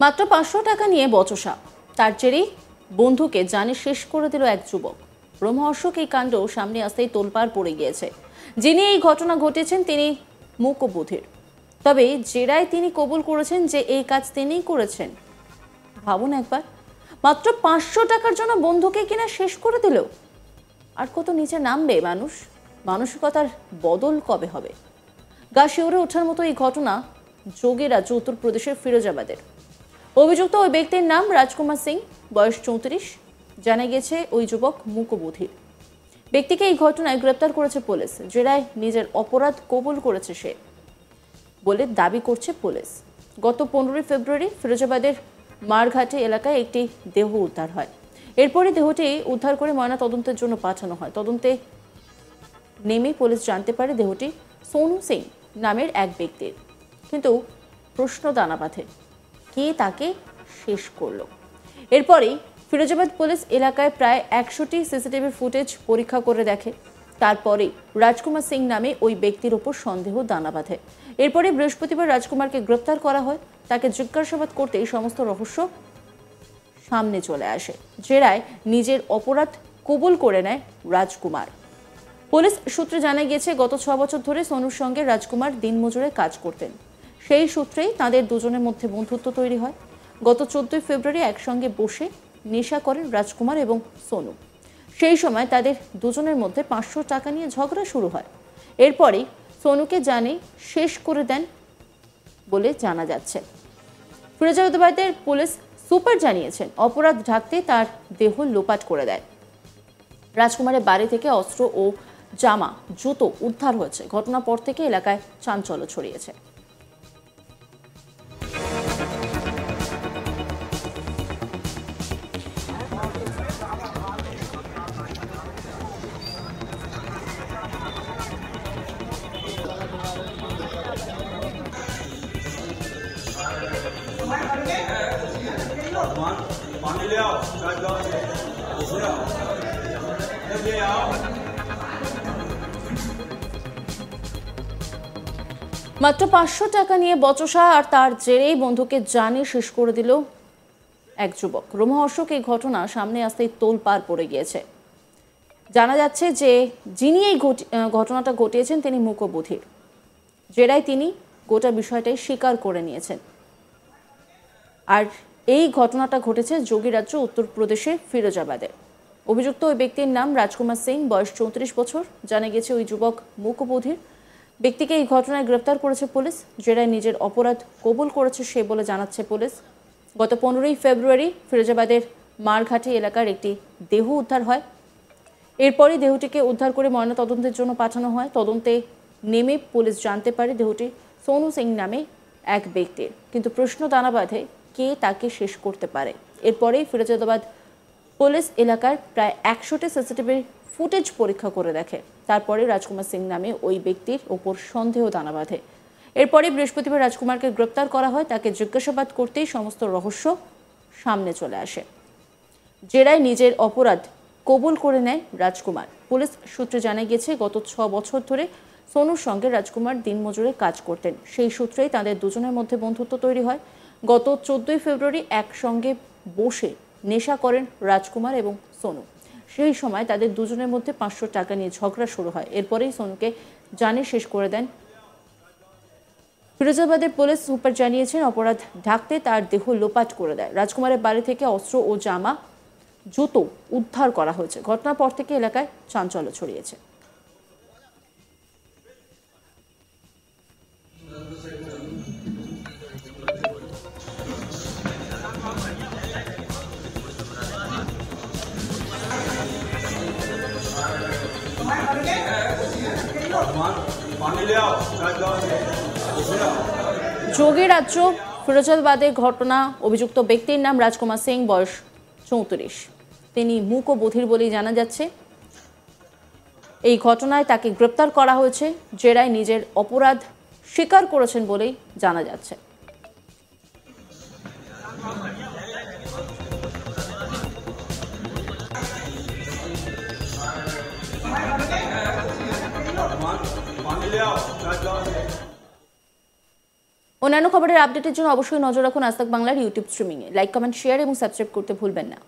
মাত্র ৫০০ টাকা নিয়ে বচসা, তার জেরেই বন্ধুকে জানে শেষ করে দিল এক যুবক। রোমহর্ষক এই কাণ্ড সামনে আসতেই তোলপাড় পড়ে গিয়েছে। যিনি এই ঘটনা ঘটিয়েছেন তিনি মূকবধির, তবে জেরায় তিনি কবুল করেছেন যে এই কাজ তিনিই করেছেন। ভাবুন একবার, মাত্র ৫০০ টাকার জন্য বন্ধুকে কিনা শেষ করে দিল। আর কত নিচে নামবে মানুষ? মানসিকতার বদল কবে হবে? গা শিউরে ওঠার মতো এই ঘটনা যোগীরাজ্য উত্তরপ্রদেশের ফিরোজাবাদের। অভিযুক্ত ওই ব্যক্তির নাম রাজকুমার সিং, বয়স ৩৪। জানা গেছে ওই যুবক মূকবধির। ব্যক্তিকে এই ঘটনায় গ্রেপ্তার করেছে পুলিশ। জেরায় নিজের অপরাধ কবুল করেছে সে বলে দাবি করছে পুলিশ। গত ১৫ ফেব্রুয়ারি ফিরোজাবাদের মারঘাটি এলাকায় একটি দেহ উদ্ধার হয়। এরপরই দেহটি উদ্ধার করে ময়না তদন্তের জন্য পাঠানো হয়। তদন্তে নেমে পুলিশ জানতে পারে দেহটি সোনু সিং নামের এক ব্যক্তির। কিন্তু প্রশ্ন দানা বাঁধে, কে তাকে শেষ করলো? এরপরেই ফিরোজাবাদ পুলিশ এলাকায় প্রায় ১০০টি সিসিটিভি ফুটেজ পরীক্ষা করে দেখে। তারপরে রাজকুমার সিং নামে ওই ব্যক্তির ওপর সন্দেহ দানা বাঁধে। এরপরে বৃহস্পতিবার রাজকুমারকে গ্রেপ্তার করা হয়। তাকে জিজ্ঞাসাবাদ করতেই সমস্ত রহস্য সামনে চলে আসে। জেরায় নিজের অপরাধ কবুল করে নেয় রাজকুমার। পুলিশ সূত্রে জানা গেছে, গত ৬ বছর ধরে সোনুর সঙ্গে রাজকুমার দিনমজুরে কাজ করতেন। সেই সূত্রেই তাদের দুজনের মধ্যে বন্ধুত্ব তৈরি হয়। গত ১৪ ফেব্রুয়ারি একসঙ্গে বসে নেশা করেন রাজকুমার এবং সোনু। সেই সময় তাদের দুজনের মধ্যে ৫০০ টাকা নিয়ে ঝগড়া শুরু হয়। এরপরেই সোনুকে জানে শেষ করে দেন বলে জানা যাচ্ছে। ফিরোজাবাদের পুলিশ সুপার জানিয়েছেন, অপরাধ ঢাকতে তার দেহ লোপাট করে দেয়। রাজকুমারের বাড়ি থেকে অস্ত্র ও জামা, জুতো উদ্ধার হয়েছে। ঘটনার পর থেকে এলাকায় চাঞ্চল্য ছড়িয়েছে। মাত্র ৫০০ টাকা নিয়ে বচসা আর তার জেরেই বন্ধুকে জানে শেষ করে দিল এক যুবক। রোমহর্ষক এই ঘটনা সামনে আসতেই তোলপাড় পড়ে গিয়েছে। জানা যাচ্ছে যে যিনি এই ঘটনাটা ঘটিয়েছেন তিনি মূকবধির। জেরায় তিনি গোটা বিষয়টাই স্বীকার করে নিয়েছেন। আর এই ঘটনাটা ঘটেছে যোগীরাজ্য উত্তরপ্রদেশের ফিরোজাবাদে। অভিযুক্ত ওই ব্যক্তির নাম রাজকুমার সিং, বয়স ৩৪ বছর। জানা গেছে ওই যুবক মূকবধির। ব্যক্তিকে এই ঘটনায় গ্রেপ্তার করেছে পুলিশ। জেরায় নিজের অপরাধ কবুল করেছে সে বলে জানাচ্ছে পুলিশ। গত ১৫ ফেব্রুয়ারি ফিরোজাবাদের মারঘাটি এলাকার একটি দেহ উদ্ধার হয়। এরপরই দেহটিকে উদ্ধার করে ময়না তদন্তের জন্য পাঠানো হয়। তদন্তে নেমে পুলিশ জানতে পারে দেহটি সোনু সিং নামে এক ব্যক্তির। কিন্তু প্রশ্ন দানা বাঁধে, কে তাকে শেষ করতে পারে? এরপরেই ফিরোজাবাদ পুলিশ এলাকার প্রায় ১০০টি সিসিটিভি ফুটেজ পরীক্ষা করে দেখে। তারপরে রাজকুমার সিং নামে ওই ব্যক্তির ওপর সন্দেহ দানা বাঁধে। এরপরে বৃহস্পতিবার রাজকুমারকে গ্রেপ্তার করা হয়। তাকে জিজ্ঞাসাবাদ করতেই সমস্ত রহস্য সামনে চলে আসে। জেরায় নিজের অপরাধ কবুল করে নেয় রাজকুমার। পুলিশ সূত্রে জানা গেছে, গত ৬ বছর ধরে সোনুর সঙ্গে রাজকুমার দিনমজুরে কাজ করতেন। সেই সূত্রেই তাদের দুজনের মধ্যে বন্ধুত্ব তৈরি হয়। গত ১৪ ফেব্রুয়ারি একসঙ্গে বসে নেশা করেন রাজকুমার এবং সোনু। সেই সময় তাদের দুজনের মধ্যে ৫০০ টাকা নিয়ে ঝগড়া শুরু হয়। এরপরেই সোনুকে জানে শেষ করে দেন। ফিরোজাবাদের পুলিশ সুপার জানিয়েছেন, অপরাধ ঢাকতে তার দেহ লোপাট করে দেয়। রাজকুমারের বাড়ি থেকে অস্ত্র ও জামা, জুতো উদ্ধার করা হয়েছে। ঘটনার পর থেকে এলাকায় চাঞ্চল্য ছড়িয়েছে। যোগীরাজ্য ফিরোজাবাদের ঘটনা। অভিযুক্ত ব্যক্তির নাম রাজকুমার সিং, বয়স ৩৪। তিনি মূকবধির বলেই জানা যাচ্ছে। এই ঘটনায় তাকে গ্রেপ্তার করা হয়েছে। জেরায় নিজের অপরাধ স্বীকার করেছেন বলেই জানা যাচ্ছে। অন্যান্য খবরের আপডেটের জন্য অবশ্যই নজর রাখুন আজ তাক বাংলার ইউটিউব স্ট্রিমিংয়ে। লাইক, কমেন্ট, শেয়ার এবং সাবস্ক্রাইব করতে ভুলবেন না।